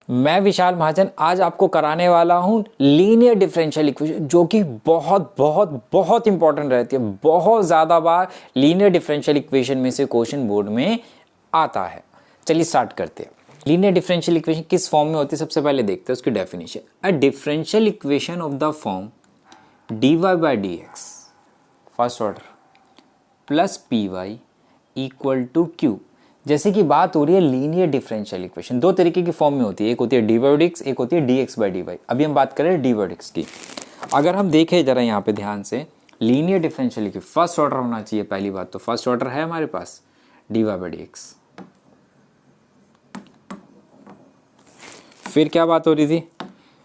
मैं विशाल महाजन आज आपको कराने वाला हूं लीनियर डिफरेंशियल इक्वेशन, जो कि बहुत बहुत बहुत इंपॉर्टेंट रहती है। बहुत ज़्यादा बार लीनियर डिफरेंशियल इक्वेशन में से क्वेश्चन बोर्ड में आता है। चलिए स्टार्ट करते हैं। लीनियर डिफरेंशियल इक्वेशन किस फॉर्म में होती है, सबसे पहले देखते हैं उसकी definition. A differential equation of the form dy by d x first order plus p y equal to q. जैसे कि बात हो रही है लीनियर डिफरेंशियल इक्वेशन, दो तरीके की फॉर्म में होती है, एक होती है डी बाई डी एक्स, एक होती है d x by d y. अभी हम बात करें डी बाई डी एक्स की। अगर हम देखें जरा यहाँ पे ध्यान से, linear differential equation first order होना चाहिए। पहली बात तो फर्स्ट ऑर्डर है हमारे पास d y by d x. फिर क्या बात हो रही थी,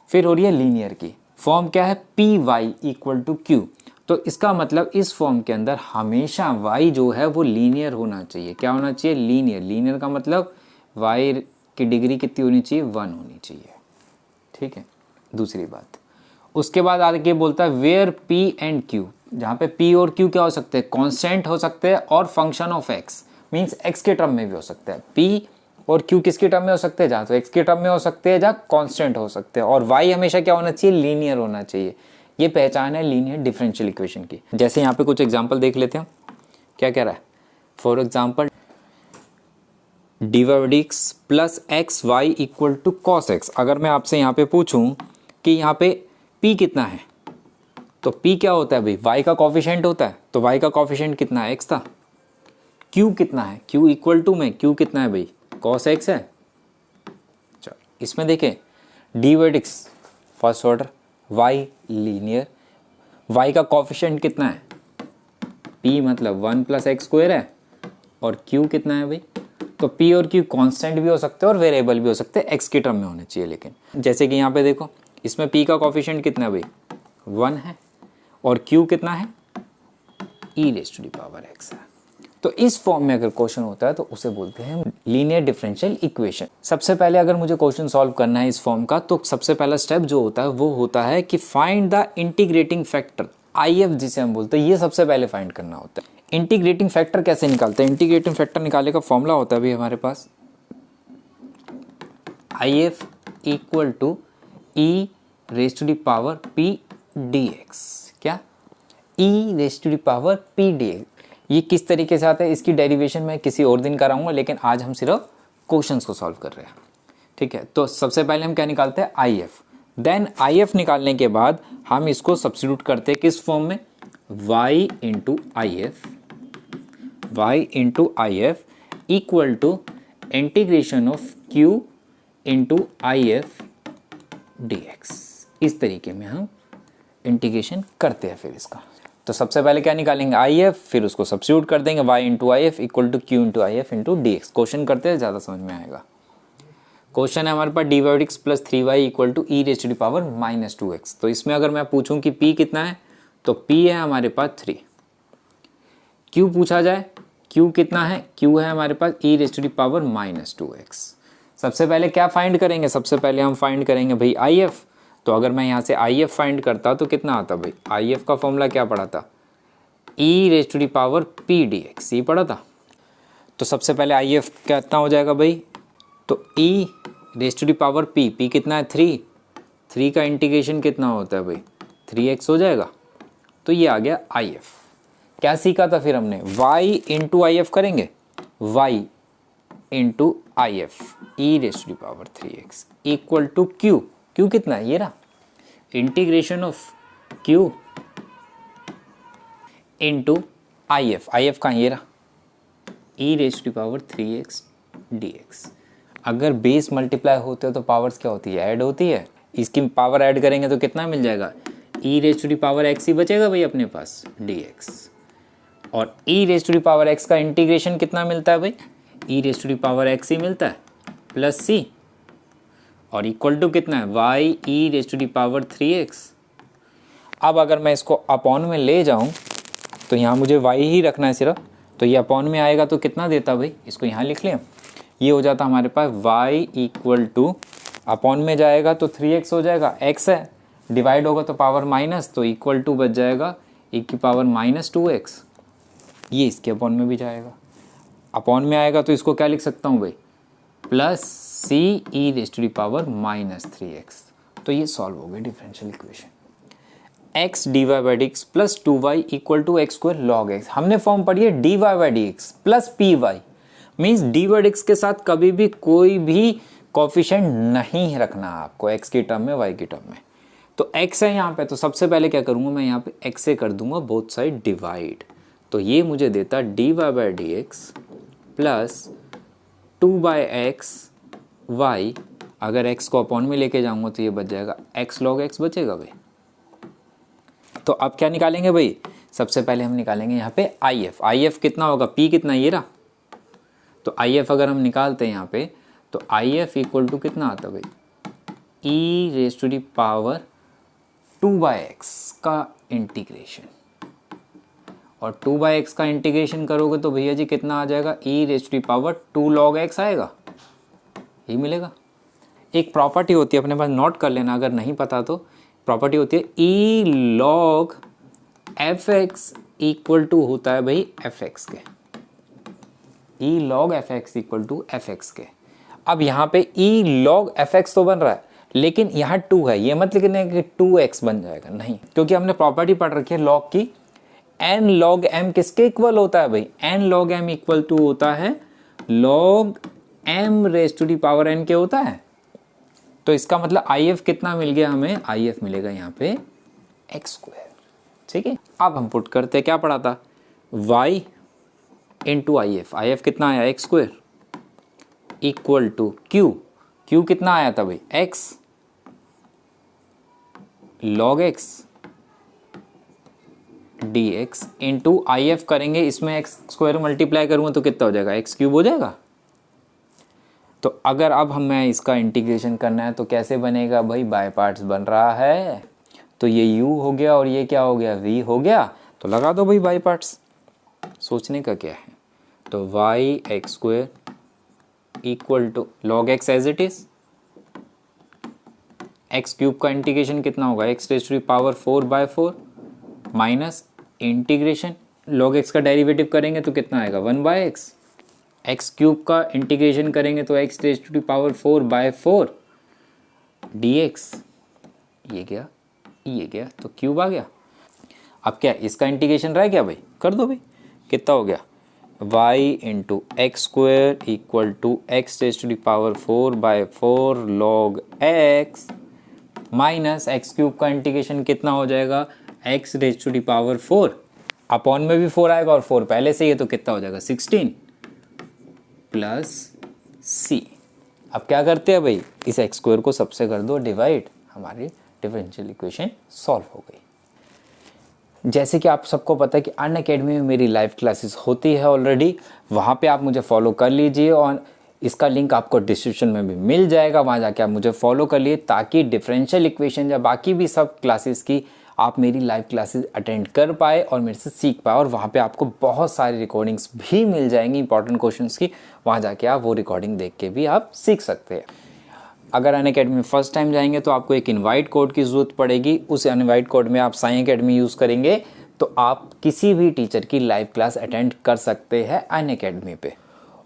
फिर हो रही है लीनियर की फॉर्म। क्या है, p y equal to q. तो इसका मतलब इस फॉर्म के अंदर हमेशा y जो है वो लीनियर होना चाहिए। क्या होना चाहिए, लीनियर। लीनियर का मतलब y की डिग्री कितनी होनी चाहिए, 1 होनी चाहिए। ठीक है, दूसरी बात। उसके बाद आगे बोलता है वेयर p एंड q, जहाँ पे p और q क्या हो सकते हैं, कॉन्स्टेंट हो सकते हैं और function of x, means x के टर्म में भी हो सकता है। p और q किसके टर्म में हो सकते हैं, जहाँ तो x के टर्म में हो सकते हैं, जहाँ कॉन्स्टेंट हो सकते हैं। और y हमेशा क्या होना चाहिए, लीनियर होना चाहिए। ये पहचान है लीनियर डिफरेंशियल इक्वेशन की। जैसे यहाँ पे कुछ एग्जांपल देख लेते हैं। क्या कह रहा है, for example d y d x plus x y equal to cos x. अगर मैं आपसे यहाँ पे पूछूं कि यहाँ पे p कितना है, तो p क्या होता है भाई, y का कॉफिशिएंट होता है। तो y का कॉफिशिएंट कितना है, x था। q कितना है, q इक्वल टू में q कितना है भाई, कॉस एक्स है। चलो इसमें देखें d y d x first order, y linear, y का कॉफिशिएंट कितना है, p मतलब 1 प्लस एक्स स्क्वायर है, और q कितना है भाई। तो p और q कांस्टेंट भी हो सकते हैं और वेरिएबल भी हो सकते हैं, x के टर्म में होने चाहिए। लेकिन जैसे कि यहाँ पे देखो, इसमें p का कॉफिशिएंट कितना है भाई, 1 है, और q कितना है, e raise to the power x है। तो इस फॉर्म में अगर क्वेश्चन होता है तो उसे बोलते हैं लीनियर डिफरेंशियल इक्वेशन। सबसे पहले अगर मुझे क्वेश्चन सॉल्व करना है इस फॉर्म का, तो सबसे पहला स्टेप जो होता है वो होता है कि find the integrating factor, IF जिसे हम बोलते हैं, ये सबसे पहले फाइंड करना होता है। इंटीग्रेटिंग फैक्टर कैसे निकालते हैं, इंटीग्रेटिंग फैक्टर निकालने का फॉर्मूला होता है अभी हमारे पास IF equal to E raise to the power P dx। क्या, E raise to the power P dx। ये किस तरीके से आता है, इसकी डेरिवेशन मैं किसी और दिन कराऊंगा, लेकिन आज हम सिर्फ क्वेश्चंस को सॉल्व कर रहे हैं। ठीक है, तो सबसे पहले हम क्या निकालते हैं, IF। देन IF निकालने के बाद हम इसको सब्स्टिट्यूट करते हैं किस फॉर्म में, y into I F equal to integration of q into IF dx। इस तरीके में हम इंटीग्रेशन करते हैं। फिर इसका तो सबसे पहले क्या निकालेंगे, IF, फिर उसको सब्स्टिट्यूट कर देंगे y into I F equal to Q into I F into d x. Question करते हैं, ज़्यादा समझ में आएगा। क्वेश्चन है हमारे पास d y d x plus 3y equal to e raise to the power minus 2x। तो इसमें अगर मैं पूछूं कि p कितना है, तो p है हमारे पास 3। q पूछा जाए, q कितना है, q है हमारे पास e raise to the power minus 2x। सबसे पहले क्या फाइंड करेंगे, सबसे पहले हम फाइंड करेंगे भाई IF। तो अगर मैं यहाँ से IF फाइंड करता तो कितना आता भाई, IF का फॉर्मूला क्या पढ़ा था, E raise to the power P dx, ये पढ़ा था। तो सबसे पहले IF कितना हो जाएगा भाई, तो E raise to the power P कितना है, 3 का इंटीग्रेशन कितना होता है भाई, 3x हो जाएगा। तो ये आ गया IF। क्या सीखा था फिर हमने, y इंटू आई एफ करेंगे, y into I f e raise to the power 3x equal to q कितना है, ये रहा, integration of q into I f का ये रहा, e raise to the power 3x dx। अगर बेस मल्टीप्लाई होते हैं तो पावर्स क्या होती है, ऐड होती है। इसकी पावर ऐड करेंगे तो कितना मिल जाएगा, e raise to the power x ही बचेगा भाई अपने पास dx। और e raise to the power x का इंटीग्रेशन कितना मिलता है भाई, e raise to the power x ही मिलता है प्लस c, और इक्वल टू कितना है, y e raise to the power 3x। अब अगर मैं इसको अपॉन में ले जाऊं तो यहाँ मुझे y ही रखना है सिर्फ, तो ये अपॉन में आएगा तो कितना देता भाई, इसको यहाँ लिख लें, ये हो जाता हमारे पास y इक्वल टू, अपॉन में जाएगा तो 3x हो जाएगा, x है, डिवाइड होगा तो पावर माइनस, तो इक्वल टू बच जाएगा e की पावर माइनस 2x। ये इसके अपॉन में भी जाएगा, अपॉन में आएगा तो इसको क्या लिख सकता हूँ भाई, plus c e raise to the power -3x। तो ये सॉल्व हो गया differential equation. x dy by d x plus 2y equal to x square log x. हमने फॉर्म पढ़ी है dy by d x plus p y, means d by d x के साथ कभी भी कोई भी कोफिशिएंट नहीं रखना आपको x की टर्म में y की टर्म में। तो x है यहाँ पे, तो सबसे पहले क्या करूँगा मैं यहाँ पे x से कर दूंगा बोथ साइड डिवाइड। तो ये मुझे देता dy by d x plus 2/x y। अगर x को अपॉन में लेके जाऊंगा तो ये बच जाएगा x log x बचेगा भाई। तो अब क्या निकालेंगे भाई, सबसे पहले हम निकालेंगे यहाँ पे if कितना होगा, p कितना ये रहा। तो if अगर हम निकालते हैं यहाँ पे तो if इक्वल टू कितना आता भाई, e raise to the power 2/x का इंटीग्रेशन। और 2/x का इंटीग्रेशन करोगे तो भैया जी कितना आ जाएगा, e raise to the power 2 log x आएगा, ये मिलेगा। एक प्रॉपर्टी होती है, अपने पास नोट कर लेना अगर नहीं पता तो, प्रॉपर्टी होती है e log fx equal to होता है भाई fx के, e log fx equal to fx के। अब यहाँ पे e log fx तो बन रहा है, लेकिन यहाँ 2 है, ये मत लिखने कि 2x बन जाएगा, नहीं, क्योंकि हमने प्रॉपर्टी पढ़ रखी है log की। n log m किसके इक्वल होता है भाई, n log m equal to होता है log m raise to the power n के होता है। तो इसका मतलब if कितना मिल गया हमें, if मिलेगा यहाँ पे x स्क्वायर, ठीक है। अब हम पुट करते हैं, क्या पढ़ा था, y इंटू if कितना आया x square equal to q कितना आया था भाई x log x dx into if करेंगे, इसमें x स्क्वायर मल्टीप्लाई करूँगा तो कितना हो जाएगा, x क्यूब हो जाएगा। तो अगर अब हमें इसका इंटीग्रेशन करना है तो कैसे बनेगा भाई, बाय पार्ट्स बन रहा है, तो ये u हो गया और ये क्या हो गया, v हो गया। तो लगा दो भाई बाय पार्ट्स, सोचने का क्या है। तो y x square equal to log x as it is, x cube का इंटीग्रेशन कितना होगा, x raise to the power 4/4 minus integration log x का डेरिवेटिव करेंगे तो कितना आएगा 1/x, एक्स क्यूब का इंटीग्रेशन करेंगे तो x raise to the power 4/4 dx, ये गया तो क्यूब आ गया। अब क्या इसका इंटीग्रेशन रह गया भाई, कर दो भाई, कितना हो गया y into x square equal to x raise to the power 4/4 log x minus x cube का इंटीग्रेशन कितना हो जाएगा, x raise to the power 4, upon में भी 4 आएगा और 4 पहले से ही है तो कितना हो जाएगा 16 प्लस c। अब क्या करते हैं भाई, इस एक्स स्क्वायर को सबसे कर दो डिवाइड, हमारी डिफरेंशियल इक्वेशन सॉल्व हो गई। जैसे कि आप सबको पता है कि अनअकैडमी में मेरी लाइव क्लासेस होती है ऑलरेडी, वहाँ पे आप मुझे फॉलो कर लीजिए और इसका लिंक आपको डिस्क्रिप्शन में भी मिल जाएगा, वहाँ जाके आप मुझे फॉलो कर लिए ताकि डिफरेंशियल इक्वेशन या बाकी भी सब क्लासेस की आप मेरी लाइव क्लासेस अटेंड कर पाए और मेरे से सीख पाए। और वहाँ पे आपको बहुत सारी रिकॉर्डिंग्स भी मिल जाएंगी इंपॉर्टेंट क्वेश्चंस की, वहाँ जाके आप वो रिकॉर्डिंग देख के भी आप सीख सकते हैं। अगर अनअकैडमी फर्स्ट टाइम जाएंगे तो आपको एक इनवाइट कोड की ज़रूरत पड़ेगी, उस इनवाइट कोड में आप साई अकेडमी यूज़ करेंगे तो आप किसी भी टीचर की लाइव क्लास अटेंड कर सकते हैं अनअकैडमी पे।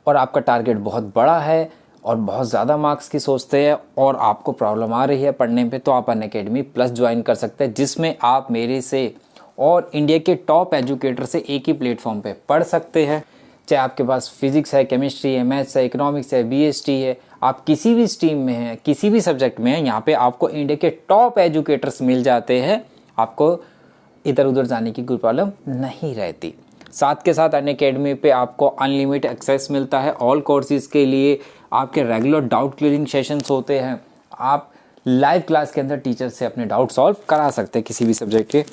और आपका टारगेट बहुत बड़ा है और बहुत ज़्यादा मार्क्स की सोचते हैं और आपको प्रॉब्लम आ रही है पढ़ने पे, तो आप अनअकैडमी प्लस ज्वाइन कर सकते हैं, जिसमें आप मेरे से और इंडिया के टॉप एजुकेटर से एक ही प्लेटफॉर्म पे पढ़ सकते हैं। चाहे आपके पास फिजिक्स है, केमिस्ट्री है, मैथ्स है, इकोनॉमिक्स है, बीएसटी है, आप किसी भी स्ट्रीम में हैं, किसी भी सब्जेक्ट में हैं, यहाँ पे आपको इंडिया के टॉप एजुकेटर्स मिल जाते हैं, आपको इधर उधर जाने की कोई प्रॉब्लम नहीं रहती। साथ के साथ अनअकैडमी पे आपको अनलिमिटेड एक्सेस मिलता है ऑल कोर्सेज़ के लिए, आपके रेगुलर डाउट क्लियरिंग सेशंस होते हैं, आप लाइव क्लास के अंदर टीचर से अपने डाउट सॉल्व करा सकते हैं किसी भी सब्जेक्ट के।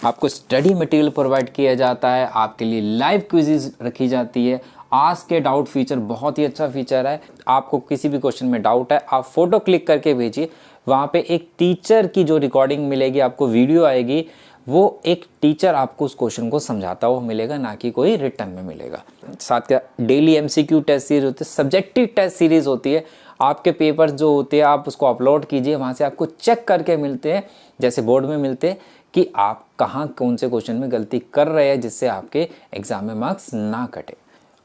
आपको स्टडी मटेरियल प्रोवाइड किया जाता है, आपके लिए लाइव क्विज़ेस रखी जाती है। आस्क के डाउट फीचर बहुत ही अच्छा फीचर है, आपको किसी भी क्वेश्चन में डाउट है आप फ़ोटो क्लिक करके भेजिए, वहाँ पे एक टीचर की जो रिकॉर्डिंग मिलेगी, आपको वीडियो आएगी, वो एक टीचर आपको उस क्वेश्चन को समझाता हुआ मिलेगा, ना कि कोई रिटर्न में मिलेगा। साथ का डेली एमसीक्यू टेस्ट सीरीज होती है, सब्जेक्टिव टेस्ट सीरीज होती है, आपके पेपर्स जो होते हैं आप उसको अपलोड कीजिए, वहाँ से आपको चेक करके मिलते हैं, जैसे बोर्ड में मिलते हैं कि आप कहाँ कौन से क्वेश्चन में गलती कर रहे हैं, जिससे आपके एग्जाम में मार्क्स ना कटे।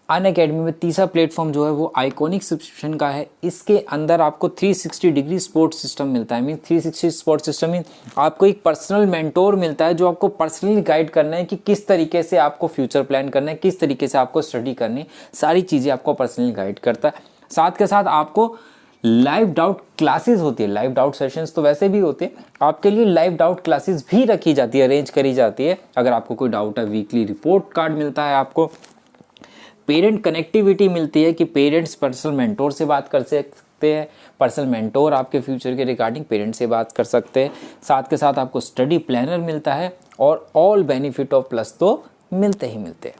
अनअकैडमी में तीसरा प्लेटफॉर्म जो है वो आइकॉनिक सब्सक्रिप्शन का है। इसके अंदर आपको 360 डिग्री सपोर्ट सिस्टम मिलता है। मीन 360 सपोर्ट सिस्टम मीन आपको एक पर्सनल मेंटोर मिलता है जो आपको पर्सनली गाइड करना है कि किस तरीके से आपको फ्यूचर प्लान करना है, किस तरीके से आपको स्टडी करनी है, सारी चीज़ें आपको पर्सनली गाइड करता है। साथ के साथ आपको लाइव डाउट क्लासेस होती है, लाइव डाउट सेशंस तो वैसे भी होते हैं, आपके लिए लाइव डाउट क्लासेस भी रखी जाती है, अरेंज करी जाती है। अगर आपको कोई डाउट है, वीकली रिपोर्ट कार्ड मिलता है, आपको पेरेंट कनेक्टिविटी मिलती है कि पेरेंट्स पर्सनल मेंटोर से बात कर सकते हैं, पर्सनल मेंटोर आपके फ्यूचर के रिगार्डिंग पेरेंट्स से बात कर सकते हैं। साथ के साथ आपको स्टडी प्लानर मिलता है और ऑल बेनिफिट ऑफ प्लस तो मिलते ही मिलते हैं।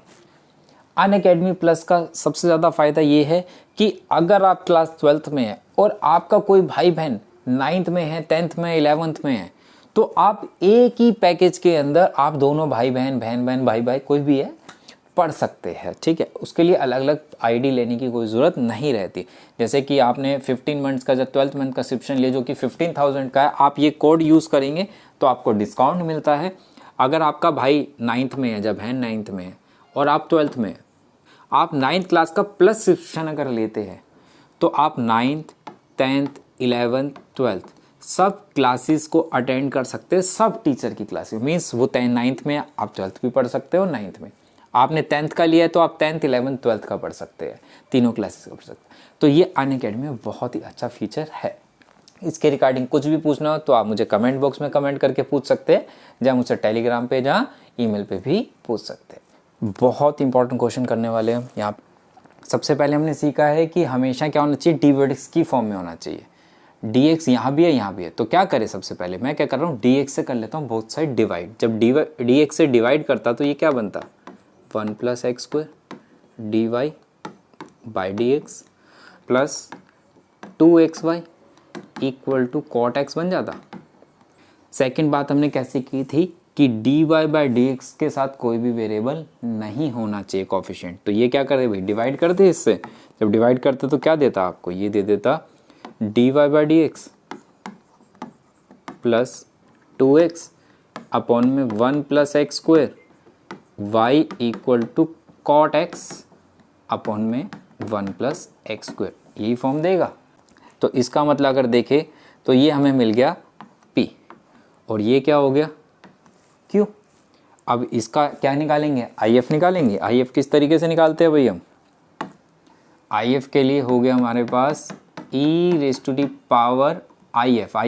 अनअकैडमी प्लस का सबसे ज़्यादा फ़ायदा ये है कि अगर आप क्लास 12th में है और आपका कोई भाई बहन 9th में है, 10th में, 11th में है, तो आप एक ही पैकेज के अंदर आप दोनों भाई बहन, बहन बहन, भाई भाई कोई भी है पढ़ सकते हैं। ठीक है, उसके लिए अलग अलग आईडी लेने की कोई ज़रूरत नहीं रहती। जैसे कि आपने 15 मंथ्स का जब 12th मंथ का सब्सक्रिप्शन लिया जो कि 15,000 का है, आप ये कोड यूज़ करेंगे तो आपको डिस्काउंट मिलता है। अगर आपका भाई 9th में है, जब बहन 9th में है और आप 12th में, आप 9th क्लास का प्लस सब्सक्रिप्शन अगर लेते हैं तो आप 9th, 10th, 11th, 12th सब क्लासेस को अटेंड कर सकते हैं, सब टीचर की क्लासेस। मीन्स वो 9th में आप 12th भी पढ़ सकते हो, 9th में आपने 10th का लिया है तो आप 10th, 11th, 12th का पढ़ सकते हैं, तीनों क्लासेस का पढ़ सकते हैं। तो ये अनअकैडमी में बहुत ही अच्छा फीचर है। इसके रिगार्डिंग कुछ भी पूछना हो तो आप मुझे कमेंट बॉक्स में कमेंट करके पूछ सकते हैं, जहाँ मुझसे टेलीग्राम पे, जहाँ ईमेल पे भी पूछ सकते हैं। बहुत इंपॉर्टेंट क्वेश्चन करने वाले हैं यहाँ। सबसे पहले हमने सीखा है कि हमेशा क्या होना चाहिए, डी/x की फॉर्म में होना चाहिए। dx यहाँ भी है, यहाँ भी है, तो क्या करें, सबसे पहले मैं क्या कर रहा हूँ, dx से कर लेता हूँ बोथ साइड डिवाइड। जब dx से डिवाइड करता तो ये क्या बनता, 1 + x² dy by dx plus 2xy equal to cot x बन जाता। सेकेंड बात हमने कैसे की थी कि dy बाई dx के साथ कोई भी वेरिएबल नहीं होना चाहिए कोफिशिएंट। तो ये क्या करते भाई, डिवाइड करते इससे। जब डिवाइड करते तो क्या देता आपको, ये दे देता dy by dx plus 2x upon में 1 + x² y equal to cot x upon में 1 + x², यही फॉर्म देगा। तो इसका मतलब अगर देखें तो ये हमें मिल गया p और ये क्या हो गया q। अब इसका क्या निकालेंगे, if निकालेंगे। if किस तरीके से निकालते हैं भाई हम, if के लिए हो गया हमारे पास e⁻⁴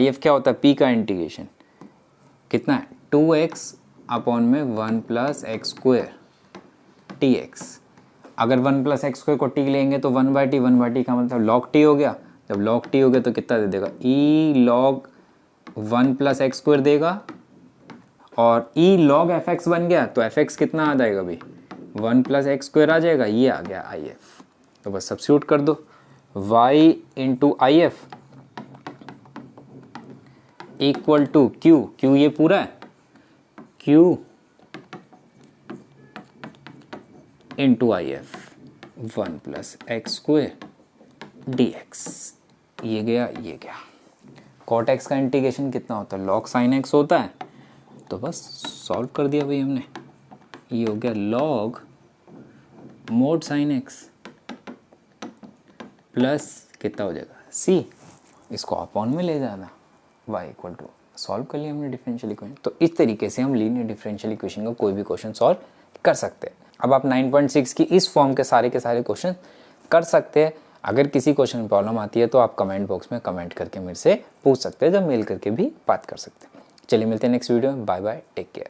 if क्या होता है, p का इंटीग्रेशन कितना है, 2x अपॉन में 1 + x² dx। अगर 1 + x² को t लेंगे तो 1/t, 1/t का मतलब log t हो गया। जब log t हो गया तो कितना दे देगा, e log 1 + x² देगा और e log fx बन गया तो fx कितना आ जाएगा भाई, 1 + x² आ जाएगा, ये आ गया if। तो बस सब्स्टिट्यूट कर दो, y × if equal to q ये पूरा है, q × if 1 + x² dx। ये गया, ये गया। cot x का इंटीग्रेशन कितना होता है, log sin x होता है। तो बस सॉल्व कर दिया भाई हमने, ये हो गया log mod sin x plus कितना हो जाएगा c, इसको अपॉन में ले जाना, y इक्वल टू, सॉल्व कर लिया हमने डिफरेंशियल इक्वेशन। तो इस तरीके से हम लीनियर डिफरेंशियल इक्वेशन का कोई भी क्वेश्चन सॉल्व कर सकते हैं। अब आप 9.6 की इस फॉर्म के सारे क्वेश्चन कर सकते हैं। अगर किसी क्वेश्चन में प्रॉब्लम आती है तो आप कमेंट बॉक्स में कमेंट करके मेरे से पूछ सकते हैं, जब मेल करके भी बात कर सकते हैं। चलिए मिलते हैं नेक्स्ट वीडियो में, बाय बाय, टेक केयर।